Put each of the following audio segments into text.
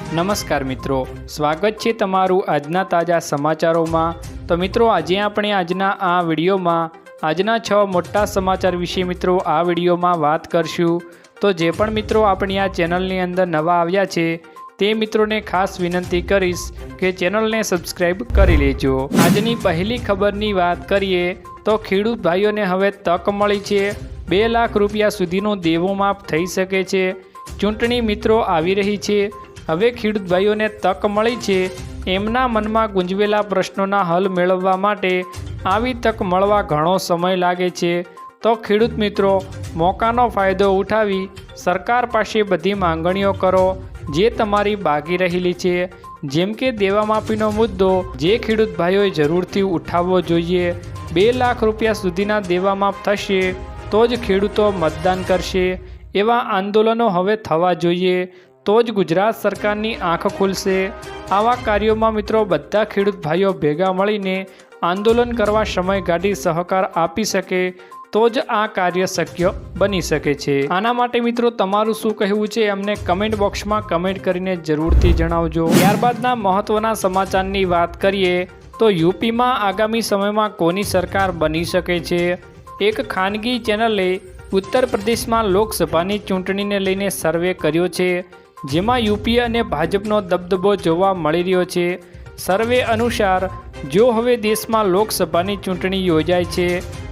નમસ્કાર મિત્રો, સ્વાગત છે તમારું આજના તાજા સમાચારોમાં। તો મિત્રો આજે આપણે આજના આ વિડીયોમાં આજના 6 મોટા સમાચાર વિશે મિત્રો આ વિડીયોમાં વાત કરશું। તો જે પણ મિત્રો આપણી આ ચેનલની અંદર નવા આવ્યા છે તે મિત્રોને ખાસ વિનંતી કરીશ કે ચેનલને સબસ્ક્રાઈબ કરી લેજો। આજની પહેલી ખબરની વાત કરીએ તો ખેડૂત ભાઈઓને હવે તક મળી છે। 2 લાખ રૂપિયા સુધીનું દેવું માફ થઈ શકે છે। ચૂંટણી મિત્રો આવી રહી છે, હવે ખેડૂત ભાઈઓને તક મળી છે। એમના મનમાં ગુંજવેલા પ્રશ્નોના હલ મેળવવા માટે આવી તક મળવા ઘણો સમય લાગે છે। તો ખેડૂત મિત્રો મોકાનો ફાયદો ઉઠાવી સરકાર પાસે બધી માંગણીઓ કરો જે તમારી બાકી રહેલી છે। જેમ કે દેવા માફીનો મુદ્દો જે ખેડૂત ભાઈઓએ જરૂરથી ઉઠાવવો જોઈએ। 2 લાખ રૂપિયા સુધીના દેવા માફ થશે તો જ ખેડૂતો મતદાન કરશે। એવા આંદોલનો હવે થવા જોઈએ તો જ ગુજરાત સરકારની આંખ ખુલશે। આવા કાર્યોમાં મિત્રો બધા ખેડૂત ભાઈઓ ભેગા મળીને આંદોલન કરવા સમય કાઢી સહકાર આપી શકે તો જ આ કાર્ય શક્ય બની શકે છે। આના માટે મિત્રો તમારું શું કહેવું છે અમને કમેન્ટ બોક્સમાં કમેન્ટ કરીને જરૂરથી જણાવજો। ત્યારબાદના મહત્વના સમાચારની વાત કરીએ તો યુપીમાં આગામી સમયમાં કોની સરકાર બની શકે છે। એક ખાનગી ચેનલે ઉત્તર પ્રદેશમાં લોકસભાની ચૂંટણીને લઈને સર્વે કર્યો છે, જેમાં યુપી અને ભાજપનો દબદબો જોવા મળી રહ્યો છે। સર્વે અનુસાર જો હવે દેશમાં લોકસભાની ચૂંટણી યોજાય છે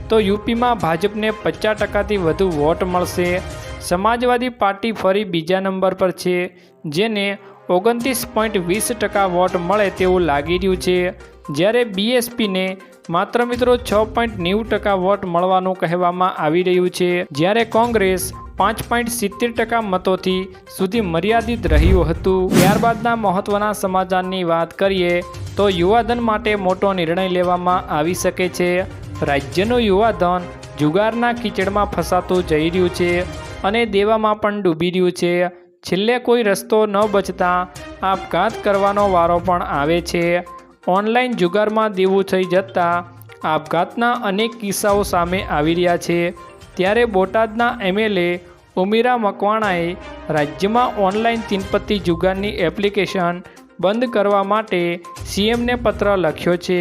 તો યુપીમાં ભાજપને 50%થી વધુ વોટ મળશે। સમાજવાદી પાર્ટી ફરી બીજા નંબર પર છે, જેને 29.20% વોટ મળે તેવું લાગી રહ્યું છે, જ્યારે બીએસપીને માત્ર મિત્રો 6.90% વોટ મળવાનું કહેવામાં આવી રહ્યું છે, જ્યારે કોંગ્રેસ 5.70% મતોથી સુધી મર્યાદિત રહ્યું હતું। ત્યારબાદના મહત્વના સમાચારની વાત કરીએ તો યુવાધન માટે મોટો નિર્ણય લેવામાં આવી શકે છે। રાજ્યનું યુવાધન જુગારના કીચડમાં ફસાતું જઈ રહ્યું છે અને દેવામાં પણ ડૂબી રહ્યું છે। છેલ્લે કોઈ રસ્તો ન બચતા આપઘાત કરવાનો વારો પણ આવે છે। ઓનલાઈન જુગારમાં દેવું થઈ જતાં આપઘાતના અનેક કિસ્સાઓ સામે આવી રહ્યા છે। ત્યારે બોટાદના એમએલએ ઉમિરા મકવાણાએ રાજ્યમાં ઓનલાઈન તીનપત્તી જુગારની એપ્લિકેશન બંધ કરવા માટે સીએમને પત્ર લખ્યો છે,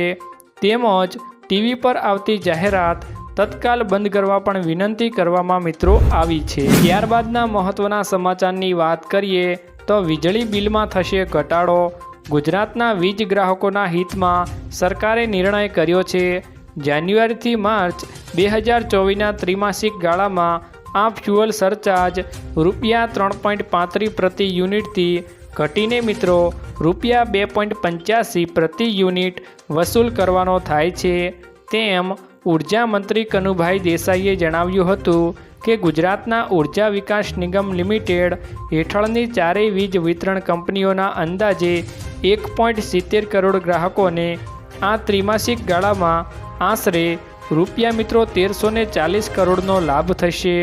તેમજ ટીવી પર આવતી જાહેરાત તત્કાલ બંધ કરવા પણ વિનંતી કરવામાં મિત્રો આવી છે। ત્યારબાદના મહત્વના સમાચારની વાત કરીએ તો વીજળી બિલમાં થશે ઘટાડો। ગુજરાતના વીજ ગ્રાહકોના હિતમાં સરકારે નિર્ણય કર્યો છે। જાન્યુઆરીથી માર્ચ 2024ના ત્રિમાસિક ગાળામાં આ ફ્યુઅલ સરચાર્જ ₹3.35 પ્રતિ યુનિટથી ઘટીને મિત્રો ₹2.85 પ્રતિ યુનિટ વસૂલ કરવાનો થાય છે। તેમ ઉર્જા મંત્રી કનુભાઈ દેસાઈએ જણાવ્યું હતું કે ગુજરાતના ઉર્જા વિકાસ નિગમ લિમિટેડ હેઠળની ચારેય વીજ વિતરણ કંપનીઓના અંદાજે 1.70 કરોડ ગ્રાહકોને આ ત્રિમાસિક ગાળામાં આશરે ₹1340 કરોડનો લાભ થશે।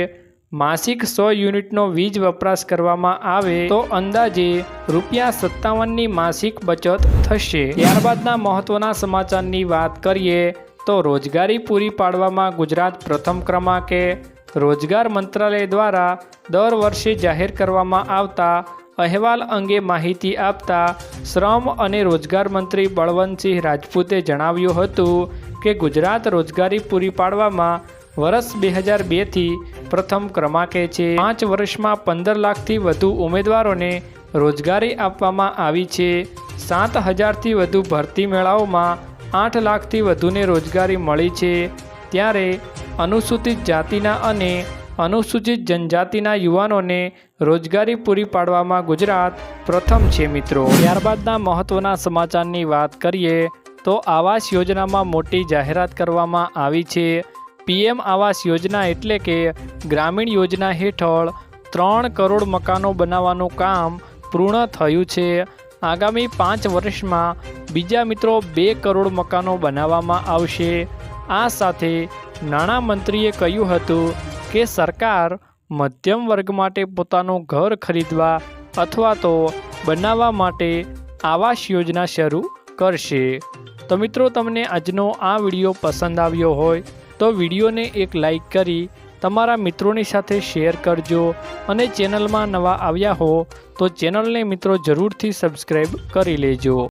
માસિક 100 યુનિટનો વીજ વપરાશ કરવામાં આવે તો અંદાજે ₹57ની માસિક બચત થશે। ત્યારબાદના મહત્વના સમાચારની વાત કરીએ તો રોજગારી પૂરી પાડવામાં ગુજરાત પ્રથમ ક્રમાંકે। રોજગાર મંત્રાલય દ્વારા દર વર્ષે જાહેર કરવામાં આવતા અહેવાલ અંગે માહિતી આપતા શ્રમ અને રોજગાર મંત્રી બળવંતસિંહ રાજપૂતે જણાવ્યું હતું કે ગુજરાત રોજગારી પૂરી પાડવામાં વર્ષ 2002થી પ્રથમ ક્રમાંકે છે। 5 વર્ષમાં 15 લાખથી વધુ ઉમેદવારોને રોજગારી આપવામાં આવી છે। 7,000થી વધુ ભરતી મેળાઓમાં 8 લાખથી વધુને રોજગારી મળી છે। ત્યારે અનુસૂચિત જાતિના અને અનુસૂચિત જનજાતિના યુવાનોને રોજગારી પૂરી પાડવામાં ગુજરાત પ્રથમ છે મિત્રો। ત્યારબાદના મહત્વના સમાચારની વાત કરીએ તો આવાસ યોજનામાં મોટી જાહેરાત કરવામાં આવી છે। પીએમ આવાસ યોજના એટલે કે ગ્રામીણ યોજના હેઠળ 3 કરોડ મકાનો બનાવવાનું કામ પૂર્ણ થયું છે। આગામી 5 વર્ષમાં બીજા મિત્રો 2 કરોડ મકાનો બનાવવામાં આવશે। આ સાથે નાણામંત્રીએ કહ્યું હતું કે સરકાર મધ્યમ વર્ગ માટે પોતાનું ઘર ખરીદવા અથવા તો બનાવવા માટે આવાસ યોજના શરૂ કરશે। તો મિત્રો તમને આજનો આ વિડીયો પસંદ આવ્યો હોય તો વિડીયોને એક લાઈક કરી તમારા મિત્રોની સાથે શેર કરજો અને ચેનલમાં નવા આવ્યા હો તો ચેનલને મિત્રો જરૂરથી સબસ્ક્રાઈબ કરી લેજો।